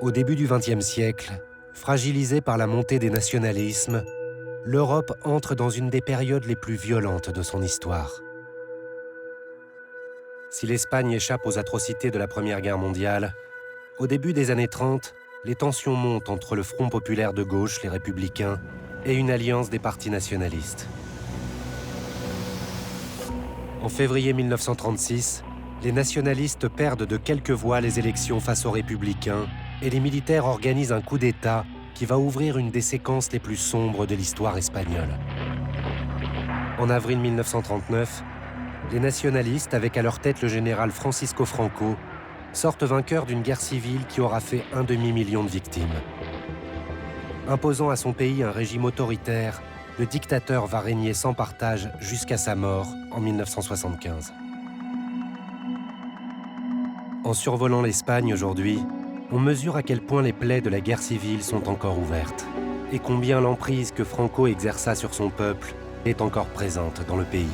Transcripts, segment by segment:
Au début du XXe siècle, fragilisée par la montée des nationalismes, l'Europe entre dans une des périodes les plus violentes de son histoire. Si l'Espagne échappe aux atrocités de la Première Guerre mondiale, au début des années 30, les tensions montent entre le Front populaire de gauche, les Républicains, et une alliance des partis nationalistes. En février 1936, les nationalistes perdent de quelques voix les élections face aux Républicains et les militaires organisent un coup d'État qui va ouvrir une des séquences les plus sombres de l'histoire espagnole. En avril 1939, les nationalistes, avec à leur tête le général Francisco Franco, sortent vainqueurs d'une guerre civile qui aura fait un demi-million de victimes. Imposant à son pays un régime autoritaire, le dictateur va régner sans partage jusqu'à sa mort en 1975. En survolant l'Espagne aujourd'hui, on mesure à quel point les plaies de la guerre civile sont encore ouvertes et combien l'emprise que Franco exerça sur son peuple est encore présente dans le pays.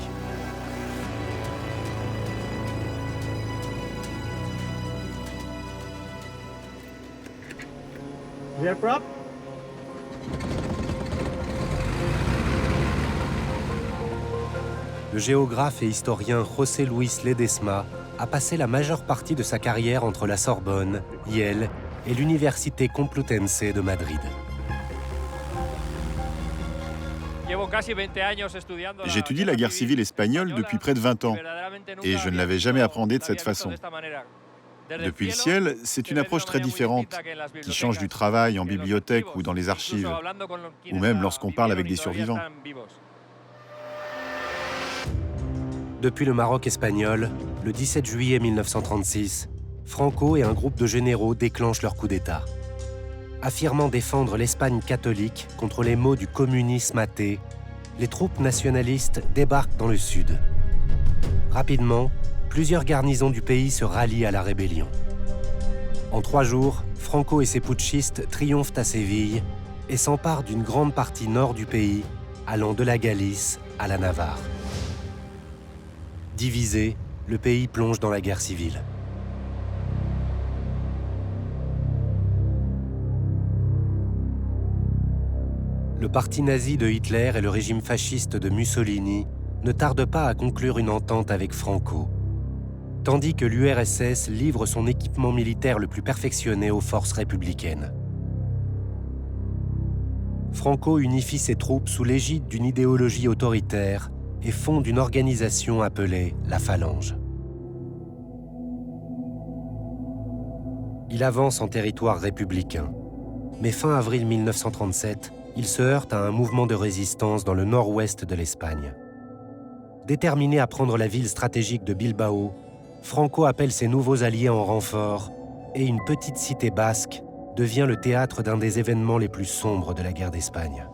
Le géographe et historien José Luis Ledesma a passé la majeure partie de sa carrière entre la Sorbonne, Yale et l'Université Complutense de Madrid. J'étudie la guerre civile espagnole depuis près de 20 ans et je ne l'avais jamais appréhendée de cette façon. Depuis le ciel, c'est une approche très différente qui change du travail en bibliothèque ou dans les archives, ou même lorsqu'on parle avec des survivants. Depuis le Maroc espagnol, le 17 juillet 1936, Franco et un groupe de généraux déclenchent leur coup d'État. Affirmant défendre l'Espagne catholique contre les maux du communisme athée, les troupes nationalistes débarquent dans le sud. Rapidement, plusieurs garnisons du pays se rallient à la rébellion. En 3 jours, Franco et ses putschistes triomphent à Séville et s'emparent d'une grande partie nord du pays, allant de la Galice à la Navarre. Divisé, le pays plonge dans la guerre civile. Le parti nazi de Hitler et le régime fasciste de Mussolini ne tardent pas à conclure une entente avec Franco, tandis que l'URSS livre son équipement militaire le plus perfectionné aux forces républicaines. Franco unifie ses troupes sous l'égide d'une idéologie autoritaire et fonde une organisation appelée la Phalange. Il avance en territoire républicain, mais fin avril 1937, il se heurte à un mouvement de résistance dans le nord-ouest de l'Espagne. Déterminé à prendre la ville stratégique de Bilbao, Franco appelle ses nouveaux alliés en renfort et une petite cité basque devient le théâtre d'un des événements les plus sombres de la guerre d'Espagne.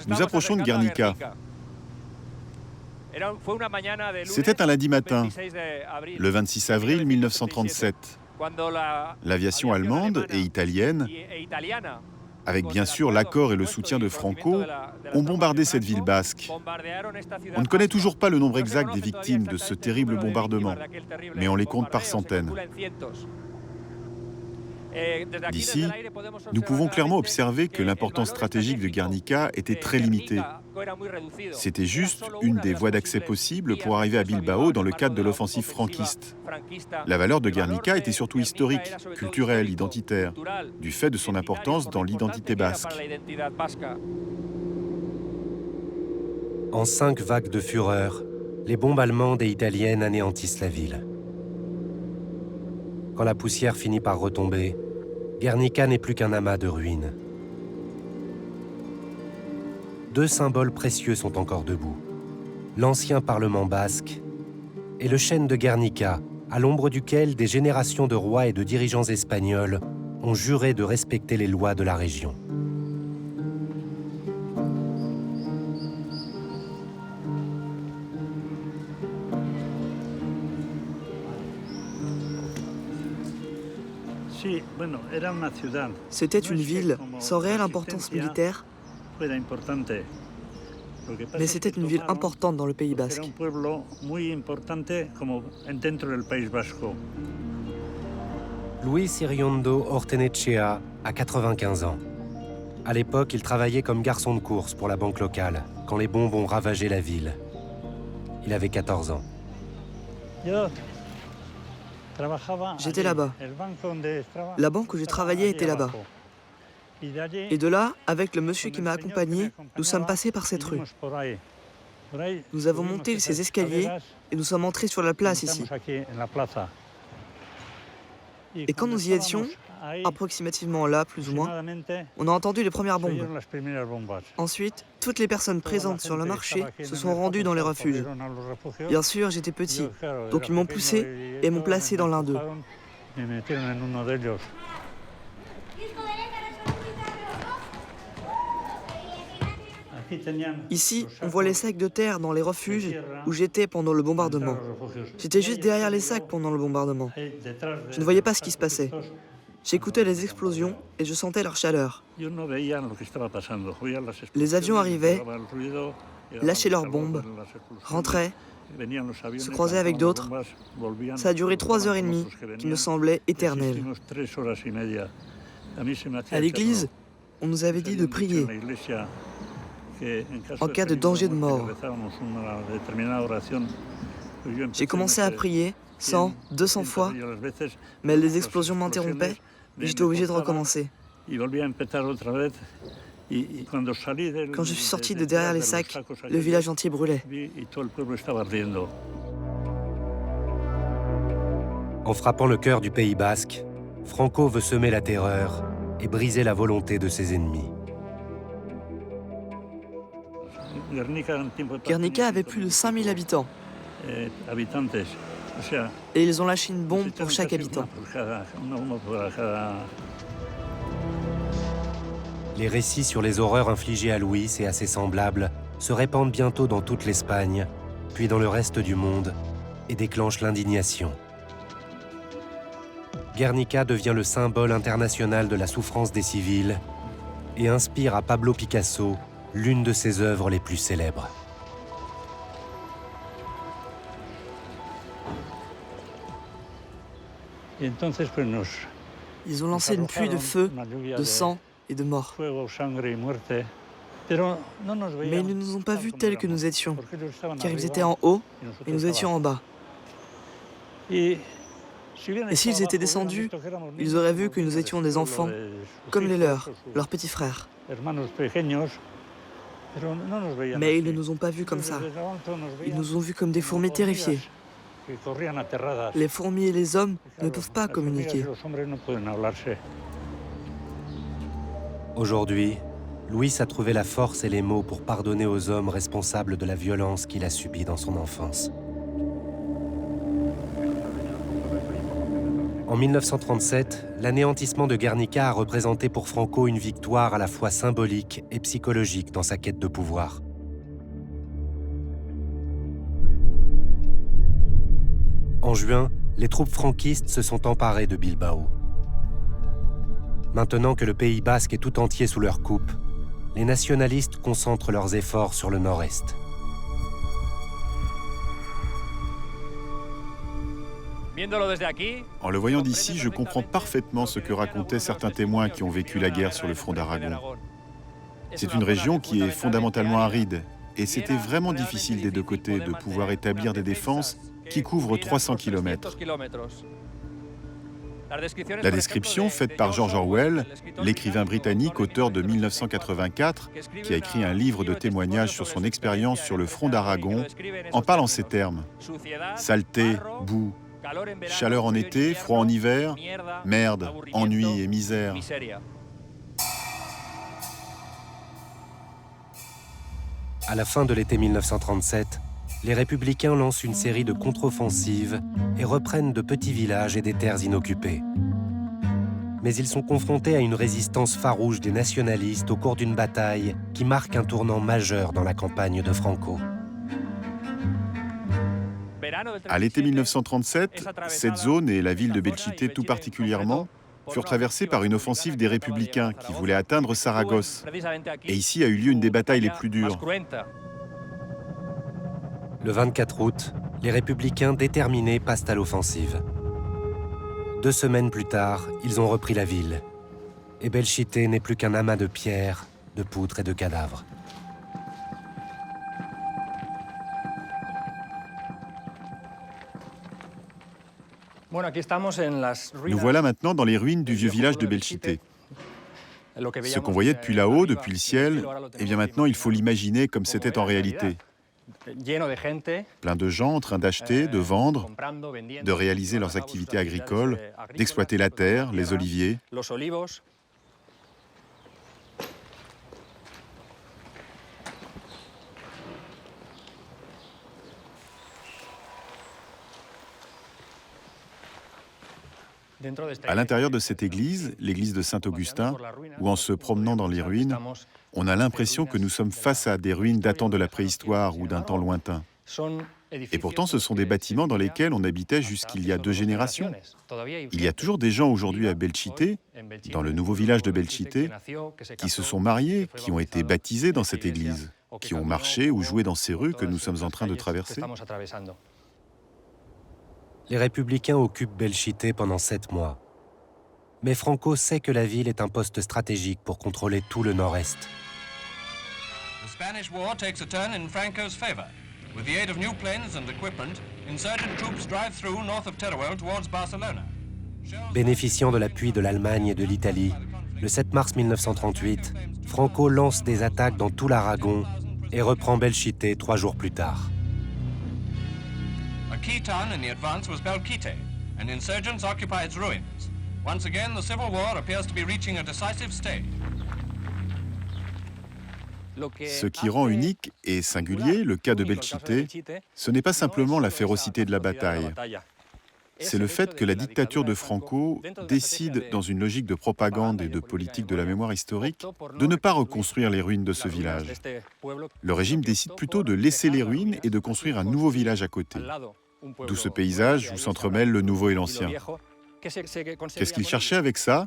Nous approchons de Guernica. C'était un lundi matin, le 26 avril 1937. L'aviation allemande et italienne, avec bien sûr l'accord et le soutien de Franco, ont bombardé cette ville basque. On ne connaît toujours pas le nombre exact des victimes de ce terrible bombardement, mais on les compte par centaines. D'ici, nous pouvons clairement observer que l'importance stratégique de Guernica était très limitée. C'était juste une des voies d'accès possibles pour arriver à Bilbao dans le cadre de l'offensive franquiste. La valeur de Guernica était surtout historique, culturelle, identitaire, du fait de son importance dans l'identité basque. En 5 vagues de fureur, les bombes allemandes et italiennes anéantissent la ville. Quand la poussière finit par retomber, Guernica n'est plus qu'un amas de ruines. 2 symboles précieux sont encore debout. L'ancien Parlement basque et le chêne de Guernica, à l'ombre duquel des générations de rois et de dirigeants espagnols ont juré de respecter les lois de la région. C'était une ville sans réelle importance militaire, mais c'était une ville importante dans le Pays basque. Luis Iriondo Ortenetxea a 95 ans. À l'époque, il travaillait comme garçon de course pour la banque locale, quand les bombes ont ravagé la ville. Il avait 14 ans. J'étais là-bas. La banque où je travaillais était là-bas. Et de là, avec le monsieur qui m'a accompagné, nous sommes passés par cette rue. Nous avons monté ces escaliers et nous sommes entrés sur la place ici. Et quand nous y étions, approximativement là, plus ou moins, on a entendu les premières bombes. Ensuite, toutes les personnes présentes sur le marché se sont rendues dans les refuges. Bien sûr, j'étais petit, donc ils m'ont poussé et m'ont placé dans l'un d'eux. Ici, on voit les sacs de terre dans les refuges où j'étais pendant le bombardement. J'étais juste derrière les sacs pendant le bombardement. Je ne voyais pas ce qui se passait. J'écoutais les explosions et je sentais leur chaleur. Les avions arrivaient, lâchaient leurs bombes, rentraient, se croisaient avec d'autres. Ça a duré 3h30, qui me semblait éternelles. À l'église, on nous avait dit de prier en cas de danger de mort. J'ai commencé à prier 100, 200 fois, mais les explosions m'interrompaient et j'étais obligé de recommencer. Quand je suis sorti de derrière les sacs, le village entier brûlait. En frappant le cœur du Pays basque, Franco veut semer la terreur et briser la volonté de ses ennemis. Guernica avait plus de 5000 habitants. Et ils ont lâché une bombe pour chaque habitant. Les récits sur les horreurs infligées à Luis et à ses semblables se répandent bientôt dans toute l'Espagne, puis dans le reste du monde, et déclenchent l'indignation. Guernica devient le symbole international de la souffrance des civils et inspire à Pablo Picasso l'une de ses œuvres les plus célèbres. Ils ont lancé une pluie de feu, de sang et de mort. Mais ils ne nous ont pas vus tels que nous étions, car ils étaient en haut et nous étions en bas. Et s'ils étaient descendus, ils auraient vu que nous étions des enfants, comme les leurs petits frères. Mais ils ne nous ont pas vus comme ça. Ils nous ont vus comme des fourmis terrifiées. Les fourmis et les hommes ne peuvent pas communiquer. Aujourd'hui, Luis a trouvé la force et les mots pour pardonner aux hommes responsables de la violence qu'il a subie dans son enfance. En 1937, l'anéantissement de Guernica a représenté pour Franco une victoire à la fois symbolique et psychologique dans sa quête de pouvoir. En juin, les troupes franquistes se sont emparées de Bilbao. Maintenant que le Pays basque est tout entier sous leur coupe, les nationalistes concentrent leurs efforts sur le nord-est. En le voyant d'ici, je comprends parfaitement ce que racontaient certains témoins qui ont vécu la guerre sur le front d'Aragon. C'est une région qui est fondamentalement aride, et c'était vraiment difficile des deux côtés de pouvoir établir des défenses qui couvrent 300 km. La description faite par George Orwell, l'écrivain britannique auteur de 1984, qui a écrit un livre de témoignages sur son expérience sur le front d'Aragon, en parle en ces termes. Saleté, boue, chaleur en été, froid en hiver, merde, ennui et misère. À la fin de l'été 1937, les républicains lancent une série de contre-offensives et reprennent de petits villages et des terres inoccupées. Mais ils sont confrontés à une résistance farouche des nationalistes au cours d'une bataille qui marque un tournant majeur dans la campagne de Franco. À l'été 1937, cette zone et la ville de Belchite tout particulièrement furent traversées par une offensive des républicains qui voulaient atteindre Saragosse. Et ici a eu lieu une des batailles les plus dures. Le 24 août, les républicains déterminés passent à l'offensive. 2 semaines plus tard, ils ont repris la ville. Et Belchite n'est plus qu'un amas de pierres, de poutres et de cadavres. Nous voilà maintenant dans les ruines du vieux village de Belchite. Ce qu'on voyait depuis là-haut, depuis le ciel, eh bien maintenant il faut l'imaginer comme c'était en réalité. Plein de gens en train d'acheter, de vendre, de réaliser leurs activités agricoles, d'exploiter la terre, les oliviers. À l'intérieur de cette église, l'église de Saint-Augustin, où en se promenant dans les ruines, on a l'impression que nous sommes face à des ruines datant de la préhistoire ou d'un temps lointain. Et pourtant, ce sont des bâtiments dans lesquels on habitait jusqu'il y a 2 générations. Il y a toujours des gens aujourd'hui à Belchite, dans le nouveau village de Belchite, qui se sont mariés, qui ont été baptisés dans cette église, qui ont marché ou joué dans ces rues que nous sommes en train de traverser. Les républicains occupent Belchite pendant 7 mois. Mais Franco sait que la ville est un poste stratégique pour contrôler tout le nord-est. The Spanish war takes a turn in Franco's favor. With the aid of new planes and equipment, insurgent troops drive through north of Teruel towards Barcelona. Bénéficiant de l'appui de l'Allemagne et de l'Italie, le 7 mars 1938, Franco lance des attaques dans tout l'Aragon et reprend Belchite 3 jours plus tard. A key town in the advance was Belchite, and insurgents occupy its ruins. Once again, the civil war appears to be reaching a decisive stage. Ce qui rend unique et singulier le cas de Belchite, ce n'est pas simplement la férocité de la bataille. C'est le fait que la dictature de Franco décide, dans une logique de propagande et de politique de la mémoire historique, de ne pas reconstruire les ruines de ce village. Le régime décide plutôt de laisser les ruines et de construire un nouveau village à côté. D'où ce paysage où s'entremêlent le nouveau et l'ancien. Qu'est-ce qu'il cherchait avec ça ?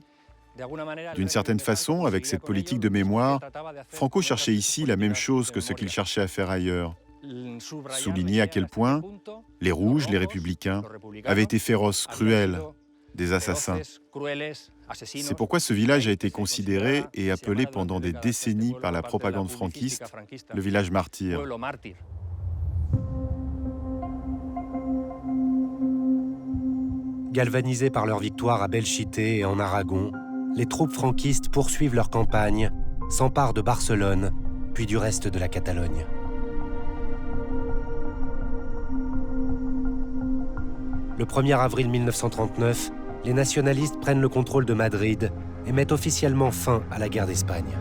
D'une certaine façon, avec cette politique de mémoire, Franco cherchait ici la même chose que ce qu'il cherchait à faire ailleurs. Souligner à quel point les Rouges, les Républicains, avaient été féroces, cruels, des assassins. C'est pourquoi ce village a été considéré et appelé pendant des décennies par la propagande franquiste le village martyr. Galvanisés par leur victoire à Belchite et en Aragon, les troupes franquistes poursuivent leur campagne, s'emparent de Barcelone, puis du reste de la Catalogne. Le 1er avril 1939, les nationalistes prennent le contrôle de Madrid et mettent officiellement fin à la guerre d'Espagne.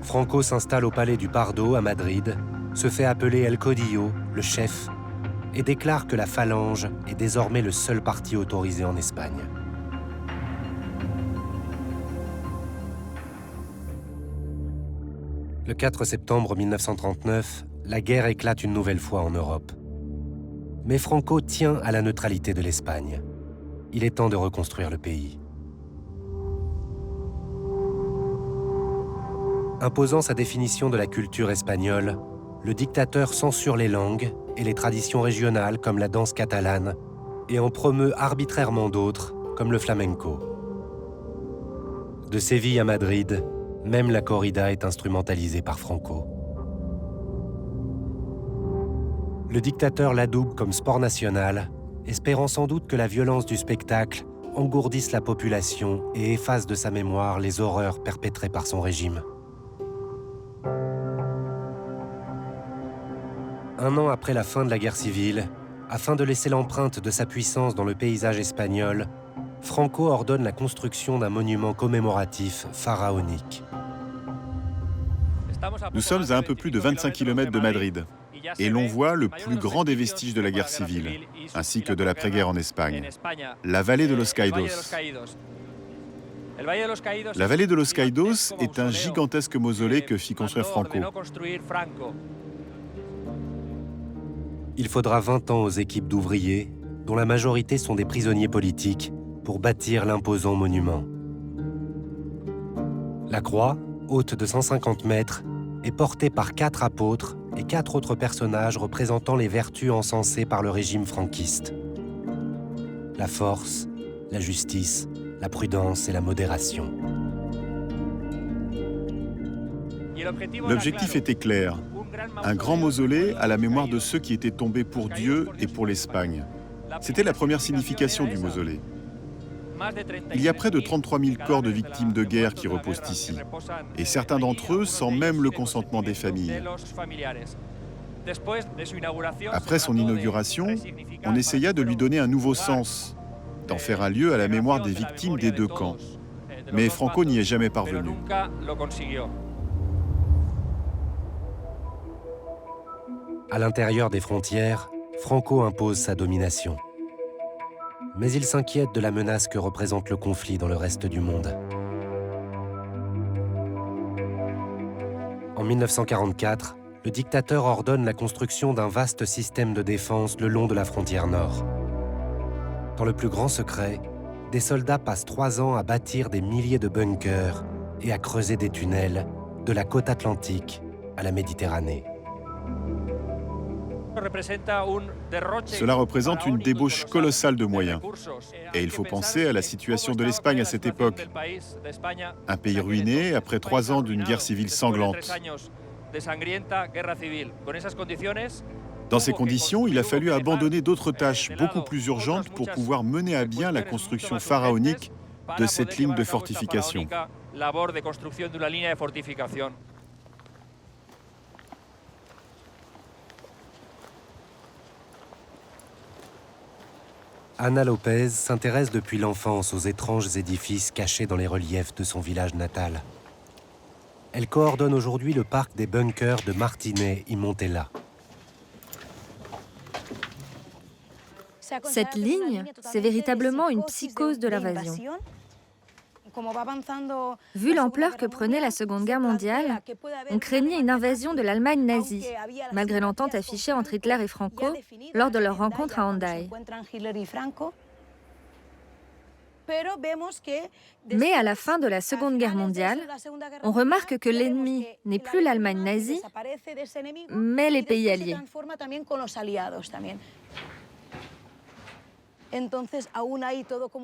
Franco s'installe au palais du Pardo à Madrid, se fait appeler El Caudillo, le chef, et déclare que la Phalange est désormais le seul parti autorisé en Espagne. Le 4 septembre 1939, la guerre éclate une nouvelle fois en Europe. Mais Franco tient à la neutralité de l'Espagne. Il est temps de reconstruire le pays. Imposant sa définition de la culture espagnole, le dictateur censure les langues et les traditions régionales comme la danse catalane et en promeut arbitrairement d'autres, comme le flamenco. De Séville à Madrid, même la corrida est instrumentalisée par Franco. Le dictateur l'adoube comme sport national, espérant sans doute que la violence du spectacle engourdisse la population et efface de sa mémoire les horreurs perpétrées par son régime. Un an après la fin de la guerre civile, afin de laisser l'empreinte de sa puissance dans le paysage espagnol, Franco ordonne la construction d'un monument commémoratif pharaonique. Nous sommes à un peu plus de 25 km de Madrid, et l'on voit le plus grand des vestiges de la guerre civile, ainsi que de l'après-guerre en Espagne, la vallée de Los Caídos. La vallée de Los Caídos est un gigantesque mausolée que fit construire Franco. Il faudra 20 ans aux équipes d'ouvriers, dont la majorité sont des prisonniers politiques, pour bâtir l'imposant monument. La croix, haute de 150 mètres, est portée par 4 apôtres et 4 autres personnages représentant les vertus encensées par le régime franquiste. La force, la justice, la prudence et la modération. L'objectif était clair. Un grand mausolée à la mémoire de ceux qui étaient tombés pour Dieu et pour l'Espagne. C'était la première signification du mausolée. Il y a près de 33 000 corps de victimes de guerre qui reposent ici, et certains d'entre eux sans même le consentement des familles. Après son inauguration, on essaya de lui donner un nouveau sens, d'en faire un lieu à la mémoire des victimes des deux camps. Mais Franco n'y est jamais parvenu. À l'intérieur des frontières, Franco impose sa domination. Mais il s'inquiète de la menace que représente le conflit dans le reste du monde. En 1944, le dictateur ordonne la construction d'un vaste système de défense le long de la frontière nord. Dans le plus grand secret, des soldats passent 3 ans à bâtir des milliers de bunkers et à creuser des tunnels de la côte atlantique à la Méditerranée. Cela représente une débauche colossale de moyens. Et il faut penser à la situation de l'Espagne à cette époque. Un pays ruiné après 3 ans d'une guerre civile sanglante. Dans ces conditions, il a fallu abandonner d'autres tâches beaucoup plus urgentes pour pouvoir mener à bien la construction pharaonique de cette ligne de fortification. Ana López s'intéresse depuis l'enfance aux étranges édifices cachés dans les reliefs de son village natal. Elle coordonne aujourd'hui le parc des bunkers de Martinez y Montella. Cette ligne, c'est véritablement une psychose de l'invasion. Vu l'ampleur que prenait la Seconde Guerre mondiale, on craignait une invasion de l'Allemagne nazie, malgré l'entente affichée entre Hitler et Franco lors de leur rencontre à Hendaye. Mais à la fin de la Seconde Guerre mondiale, on remarque que l'ennemi n'est plus l'Allemagne nazie, mais les pays alliés.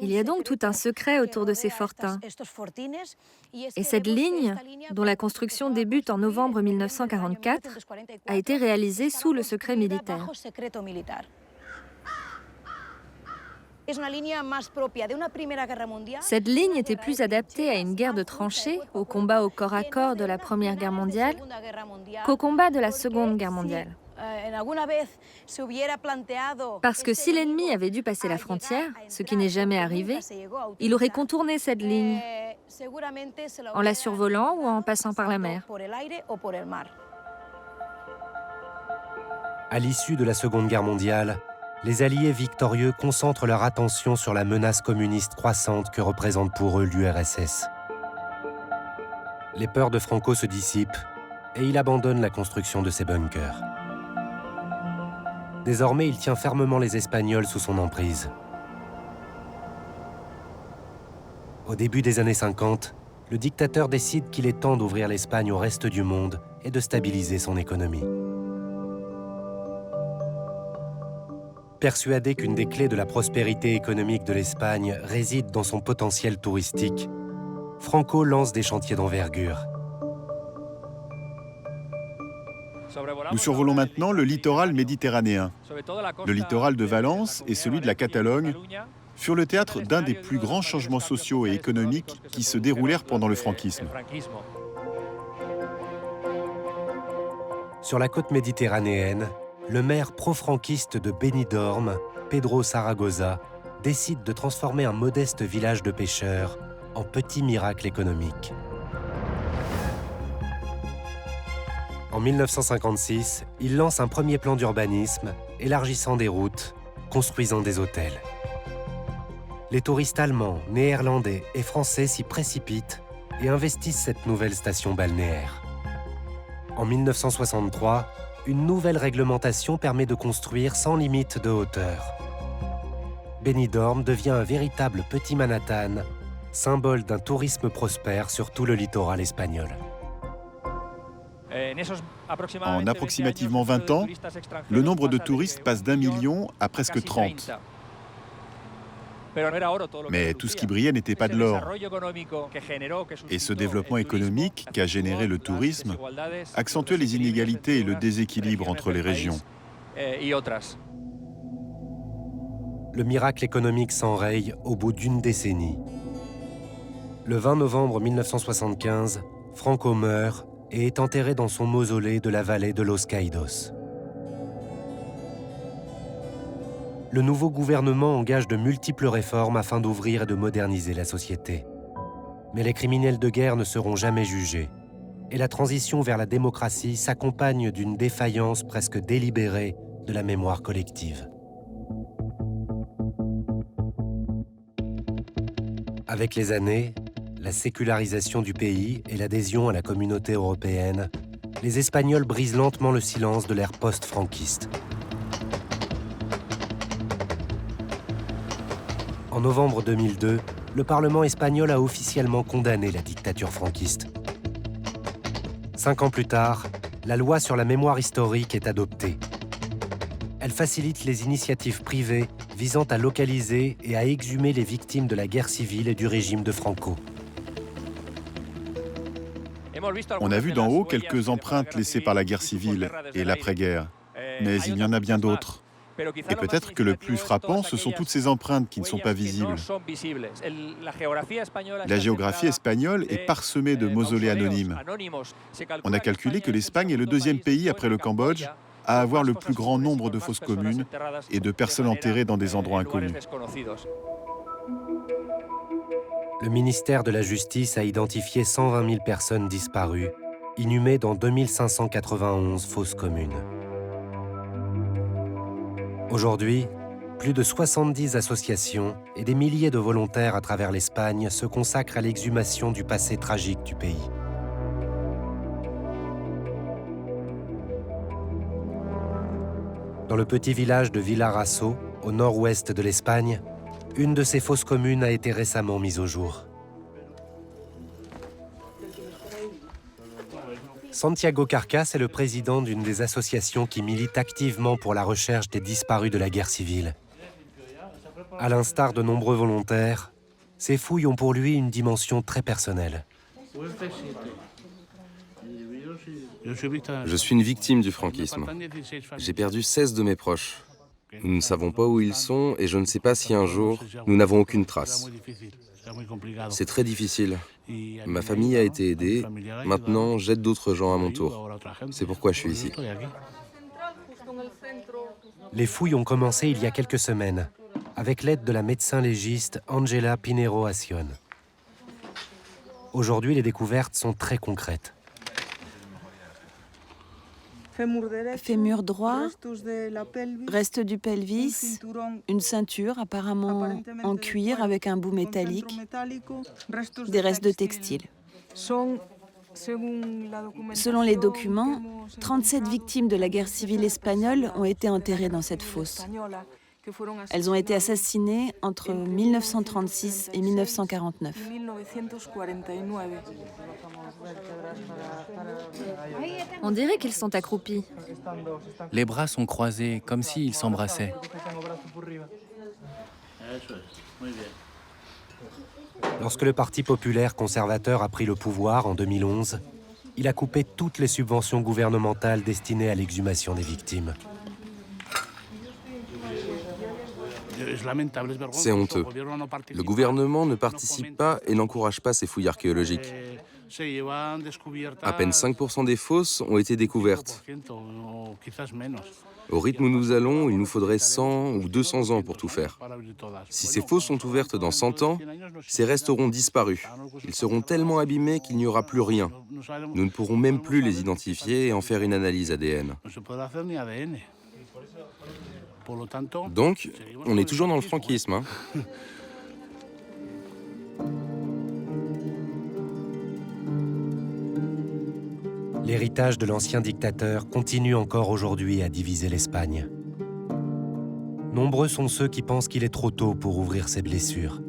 Il y a donc tout un secret autour de ces fortins. Et cette ligne, dont la construction débute en novembre 1944, a été réalisée sous le secret militaire. Cette ligne était plus adaptée à une guerre de tranchées, au combat au corps à corps de la Première Guerre mondiale, qu'au combat de la Seconde Guerre mondiale. Parce que si l'ennemi avait dû passer la frontière, ce qui n'est jamais arrivé, il aurait contourné cette ligne en la survolant ou en passant par la mer. À l'issue de la Seconde Guerre mondiale, les Alliés victorieux concentrent leur attention sur la menace communiste croissante que représente pour eux l'URSS. Les peurs de Franco se dissipent et il abandonne la construction de ses bunkers. Désormais, il tient fermement les Espagnols sous son emprise. Au début des années 50, le dictateur décide qu'il est temps d'ouvrir l'Espagne au reste du monde et de stabiliser son économie. Persuadé qu'une des clés de la prospérité économique de l'Espagne réside dans son potentiel touristique, Franco lance des chantiers d'envergure. Nous survolons maintenant le littoral méditerranéen. Le littoral de Valence et celui de la Catalogne furent le théâtre d'un des plus grands changements sociaux et économiques qui se déroulèrent pendant le franquisme. Sur la côte méditerranéenne, le maire pro-franquiste de Benidorm, Pedro Zaragoza, décide de transformer un modeste village de pêcheurs en petit miracle économique. En 1956, il lance un premier plan d'urbanisme, élargissant des routes, construisant des hôtels. Les touristes allemands, néerlandais et français s'y précipitent et investissent cette nouvelle station balnéaire. En 1963, une nouvelle réglementation permet de construire sans limite de hauteur. Benidorm devient un véritable petit Manhattan, symbole d'un tourisme prospère sur tout le littoral espagnol. En approximativement 20 ans, le nombre de touristes passe d'1 million à presque 30. Mais tout ce qui brillait n'était pas de l'or. Et ce développement économique qu'a généré le tourisme accentuait les inégalités et le déséquilibre entre les régions. Le miracle économique s'enraye au bout d'une décennie. Le 20 novembre 1975, Franco meurt et est enterré dans son mausolée de la vallée de Los Caídos. Le nouveau gouvernement engage de multiples réformes afin d'ouvrir et de moderniser la société. Mais les criminels de guerre ne seront jamais jugés. Et la transition vers la démocratie s'accompagne d'une défaillance presque délibérée de la mémoire collective. Avec les années, la sécularisation du pays et l'adhésion à la communauté européenne, les Espagnols brisent lentement le silence de l'ère post-franquiste. En novembre 2002, le Parlement espagnol a officiellement condamné la dictature franquiste. 5 ans plus tard, la loi sur la mémoire historique est adoptée. Elle facilite les initiatives privées visant à localiser et à exhumer les victimes de la guerre civile et du régime de Franco. On a vu d'en haut quelques empreintes laissées par la guerre civile et l'après-guerre, mais il y en a bien d'autres. Et peut-être que le plus frappant, ce sont toutes ces empreintes qui ne sont pas visibles. La géographie espagnole est parsemée de mausolées anonymes. On a calculé que l'Espagne est le 2e pays après le Cambodge à avoir le plus grand nombre de fosses communes et de personnes enterrées dans des endroits inconnus. Le ministère de la Justice a identifié 120 000 personnes disparues, inhumées dans 2591 fosses communes. Aujourd'hui, plus de 70 associations et des milliers de volontaires à travers l'Espagne se consacrent à l'exhumation du passé tragique du pays. Dans le petit village de Vilarasso, au nord-ouest de l'Espagne, une de ces fosses communes a été récemment mise au jour. Santiago Carcas est le président d'une des associations qui milite activement pour la recherche des disparus de la guerre civile. À l'instar de nombreux volontaires, ces fouilles ont pour lui une dimension très personnelle. Je suis une victime du franquisme. J'ai perdu 16 de mes proches. Nous ne savons pas où ils sont et je ne sais pas si un jour, nous n'avons aucune trace. C'est très difficile. Ma famille a été aidée. Maintenant, j'aide d'autres gens à mon tour. C'est pourquoi je suis ici. Les fouilles ont commencé il y a quelques semaines, avec l'aide de la médecin légiste Angela Pinero Acion. Aujourd'hui, les découvertes sont très concrètes. Fémur droit, reste du pelvis, une ceinture apparemment en cuir avec un bout métallique, des restes de textile. Selon les documents, 37 victimes de la guerre civile espagnole ont été enterrées dans cette fosse. Elles ont été assassinées entre 1936 et 1949. On dirait qu'ils sont accroupis. Les bras sont croisés, comme s'ils s'embrassaient. Lorsque le Parti populaire conservateur a pris le pouvoir en 2011, il a coupé toutes les subventions gouvernementales destinées à l'exhumation des victimes. C'est honteux. Le gouvernement ne participe pas et n'encourage pas ces fouilles archéologiques. À peine 5% des fosses ont été découvertes. Au rythme où nous allons, il nous faudrait 100 ou 200 ans pour tout faire. Si ces fosses sont ouvertes dans 100 ans, ces restes auront disparu. Ils seront tellement abîmés qu'il n'y aura plus rien. Nous ne pourrons même plus les identifier et en faire une analyse ADN. Donc, on est toujours dans le franquisme, hein. L'héritage de l'ancien dictateur continue encore aujourd'hui à diviser l'Espagne. Nombreux sont ceux qui pensent qu'il est trop tôt pour ouvrir ses blessures.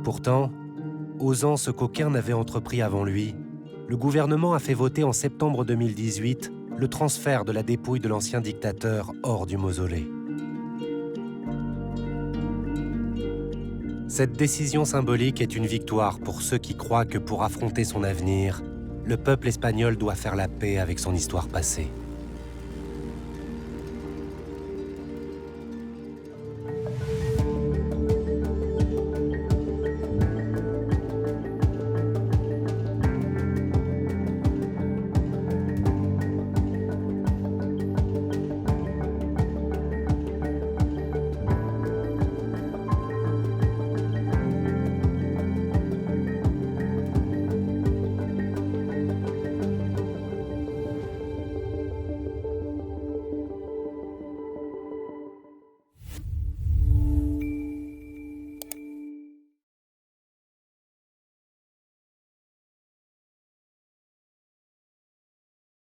Pourtant, osant ce qu'aucun n'avait entrepris avant lui, le gouvernement a fait voter en septembre 2018 le transfert de la dépouille de l'ancien dictateur hors du mausolée. Cette décision symbolique est une victoire pour ceux qui croient que pour affronter son avenir, le peuple espagnol doit faire la paix avec son histoire passée.